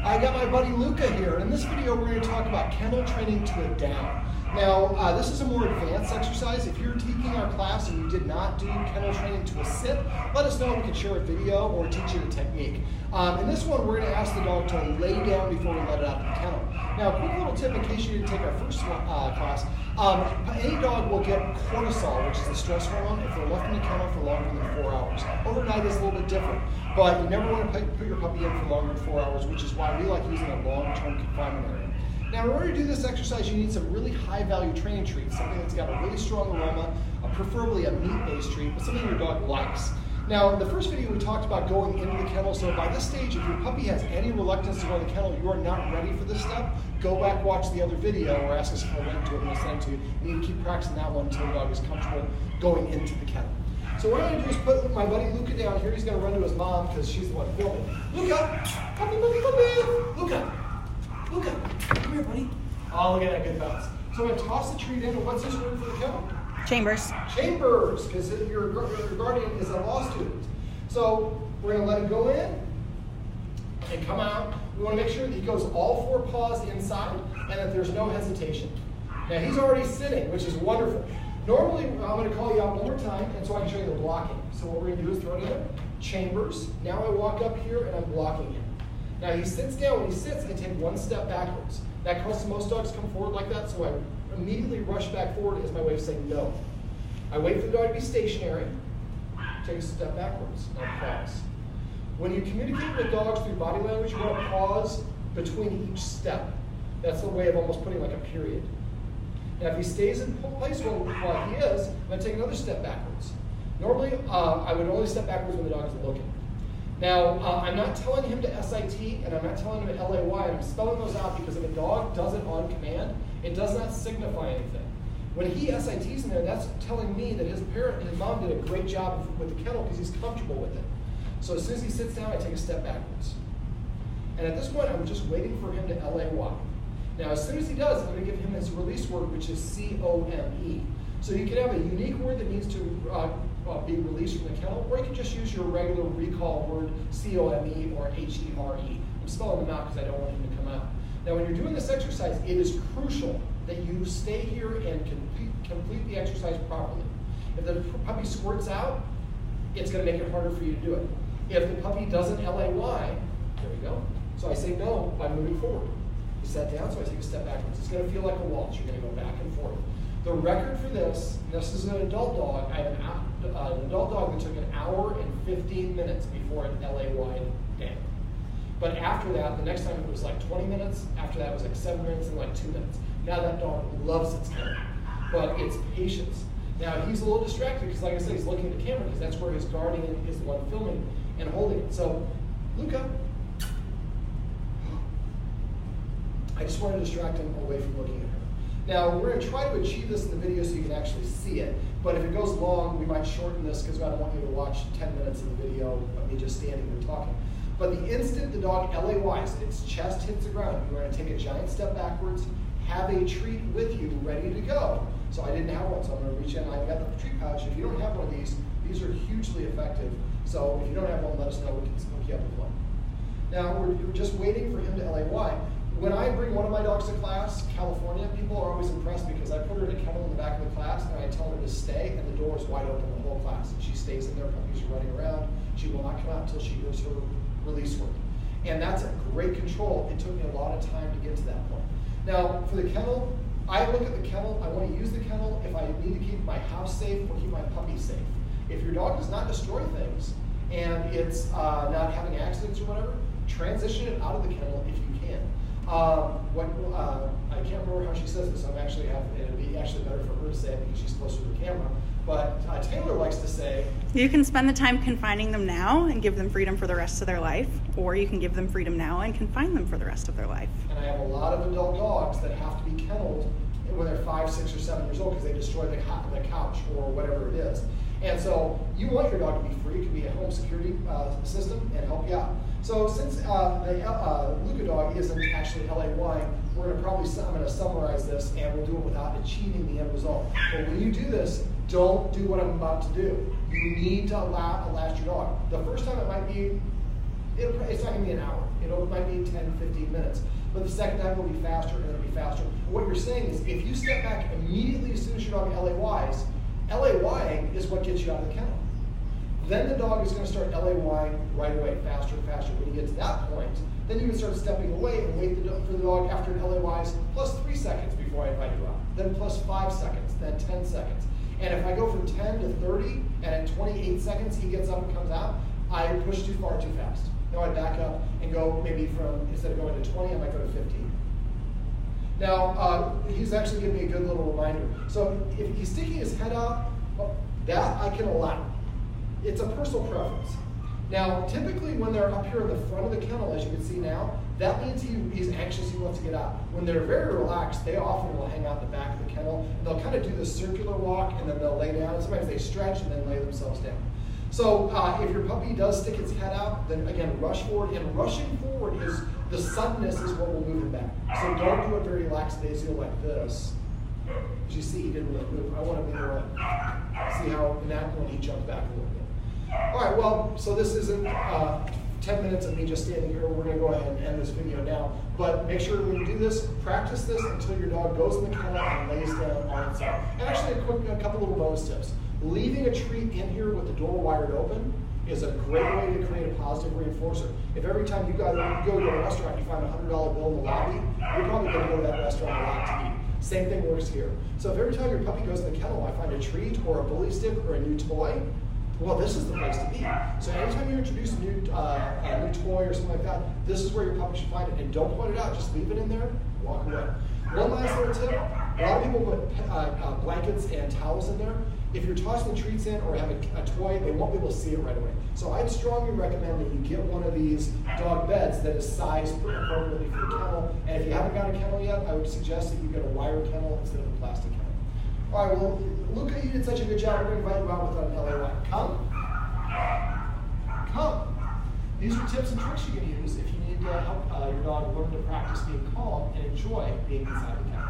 I got my buddy Luca here. In this video, we're going to talk about kennel training to a down. Now, this is a more advanced exercise. If you're taking our class and you did not do kennel training to a sit, let us know and we can share a video or teach you the technique. In this one, we're going to ask the dog to lay down before we let it out of the kennel. Now, a quick little tip in case you didn't take our first class. Any dog will get cortisol, which is the stress hormone, if they're left in the kennel for longer than 4 hours. Overnight is a little bit different, but you never want to put your puppy in for longer than 4 hours, which is why we like using a long-term confinement area. Now, in order to do this exercise, you need some really high-value training treats, something that's got a really strong aroma, preferably a meat-based treat, but something your dog likes. Now, in the first video, we talked about going into the kennel, so by this stage, if your puppy has any reluctance to go in the kennel, you are not ready for this step, go back, watch the other video, or ask us for a link to it and we'll send it to you. You need to keep practicing that one until the dog is comfortable going into the kennel. So what I'm going to do is put my buddy Luca down here. He's going to run to his mom because she's the one filming. Luca! Puppy, puppy, puppy! Luca! Luca, come here, buddy. Oh, look at that good bounce. So I'm going to toss the treat in. What's this word for the kennel? Chambers. Chambers, because your guardian is a law student. So we're going to let him go in and come out. We want to make sure that he goes all 4 paws inside and that there's no hesitation. Now he's already sitting, which is wonderful. Normally, I'm going to call you out one more time, and so I can show you the blocking. So what we're going to do is throw it in. Chambers. Now I walk up here and I'm blocking him. Now he sits down. When he sits, I take 1 step backwards. That causes most dogs to come forward like that, so I immediately rush back forward as my way of saying no. I wait for the dog to be stationary, take a step backwards, now pause. When you communicate with dogs through body language, you want to pause between each step. That's the way of almost putting like a period. Now if he stays in place while he is, I'm going to take another step backwards. Normally, I would only step backwards when the dog is looking. Now, I'm not telling him to SIT, and I'm not telling him to LAY, and I'm spelling those out because if a dog does it on command, it does not signify anything. When he SITs in there, that's telling me that his mom did a great job with the kennel because he's comfortable with it. So as soon as he sits down, I take a step backwards. And at this point, I'm just waiting for him to LAY. Now, as soon as he does, I'm going to give him his release word, which is COME. So you can have a unique word that needs to be released from the kennel, or you can just use your regular recall word, COME or HERE. I'm spelling them out because I don't want him to come out. Now, when you're doing this exercise, it is crucial that you stay here and complete the exercise properly. If the puppy squirts out, it's going to make it harder for you to do it. If the puppy doesn't LAY, there we go. So I say no by moving forward. He sat down, so I take a step backwards. It's going to feel like a waltz. You're going to go back and forth. The record for this is an adult dog. I have an adult dog that took 1 hour and 15 minutes before it LAY'd down. But after that, the next time it was like 20 minutes. After that, it was like 7 minutes and like 2 minutes. Now that dog loves its kennel, but it's patience. Now he's a little distracted because, like I said, he's looking at the camera because that's where his guardian is the one filming and holding it. So, Luca, I just want to distract him away from looking at her. Now, we're going to try to achieve this in the video so you can actually see it, but if it goes long, we might shorten this because I don't want you to watch 10 minutes of the video of me just standing there talking. But the instant the dog LAYs, its chest hits the ground, you're going to take a giant step backwards, have a treat with you ready to go. So I didn't have one, so I'm going to reach in. I've got the treat pouch. If you don't have one of these are hugely effective. So if you don't have one, let us know. We can hook you up with one. Now, we're just waiting for him to LAY. When I bring one of my dogs to class, California, people are always impressed because I put her in a kennel in the back of the class and I tell her to stay and the door is wide open the whole class. And she stays in there, puppies are running around. She will not come out until she hears her release word. And that's a great control. It took me a lot of time to get to that point. Now, for the kennel, I look at the kennel. I want to use the kennel if I need to keep my house safe or keep my puppy safe. If your dog does not destroy things and it's not having accidents or whatever, transition it out of the kennel if you can. I can't remember how she says this. It'd be actually better for her to say it because she's closer to the camera. But Taylor likes to say, you can spend the time confining them now and give them freedom for the rest of their life, or you can give them freedom now and confine them for the rest of their life. And I have a lot of adult dogs that have to be kenneled when they're 5, 6, or 7 years old because they destroy the couch or whatever it is. And so you want your dog to be free. It can be a home security system and help you out. So since the Luca dog isn't actually LAY, I'm going to summarize this and we'll do it without achieving the end result. But when you do this, don't do what I'm about to do. You need to last your dog. The first time it might be, it's not going to be an hour. It might be 10, 15 minutes. But the second time will be faster, and it'll be faster. What you're saying is, if you step back immediately as soon as your dog LAYs, LAYing is what gets you out of the kennel. Then the dog is going to start LAYing right away, faster and faster. When you get to that point, then you can start stepping away and wait for the dog after it LAYs plus 3 seconds before I invite you out. Then plus 5 seconds, then 10 seconds. And if I go from 10 to 30, and at 28 seconds he gets up and comes out, I push too far too fast. Now I back up and go maybe from, instead of going to 20, I might go to 15. Now, he's actually giving me a good little reminder. So if he's sticking his head out, well, that I can allow. It's a personal preference. Now, typically when they're up here in the front of the kennel, as you can see now, that means he's anxious, he wants to get out. When they're very relaxed, they often will hang out in the back of the kennel, and they'll kind of do this circular walk, and then they'll lay down. Sometimes they stretch and then lay themselves down. So if your puppy does stick its head out, then again, rush forward. And rushing forward is, the suddenness is what will move him back. So don't do it very lackadaisical like this. As you see, he didn't really move. I want to be able to see how in that one he jumped back a little bit. All right, well, so this isn't 10 minutes of me just standing here. We're going to go ahead and end this video now. But make sure when you do this, practice this until your dog goes in the kennel and lays down on its own. And actually, a couple little bonus tips. Leaving a treat in here with the door wired open is a great way to create a positive reinforcer. If every time you go to a restaurant you find a $100 bill in the lobby, you're probably going to go to that restaurant a lot to eat. Same thing works here. So if every time your puppy goes in the kennel, I find a treat or a bully stick or a new toy, well, this is the place to be. So anytime you introduce a new toy or something like that, this is where your puppy should find it. And don't point it out, just leave it in there, walk away. One last little tip, a lot of people put blankets and towels in there. If you're tossing the treats in or have a toy, they won't be able to see it right away. So I'd strongly recommend that you get one of these dog beds that is sized appropriately for the kennel. And if you haven't got a kennel yet, I would suggest that you get a wire kennel instead of a plastic kennel. All right, well, Luca, you did such a good job. We're going to invite you out with an LAY. Come. Come. These are tips and tricks you can use if you need to help your dog learn to practice being calm and enjoy being inside the kennel.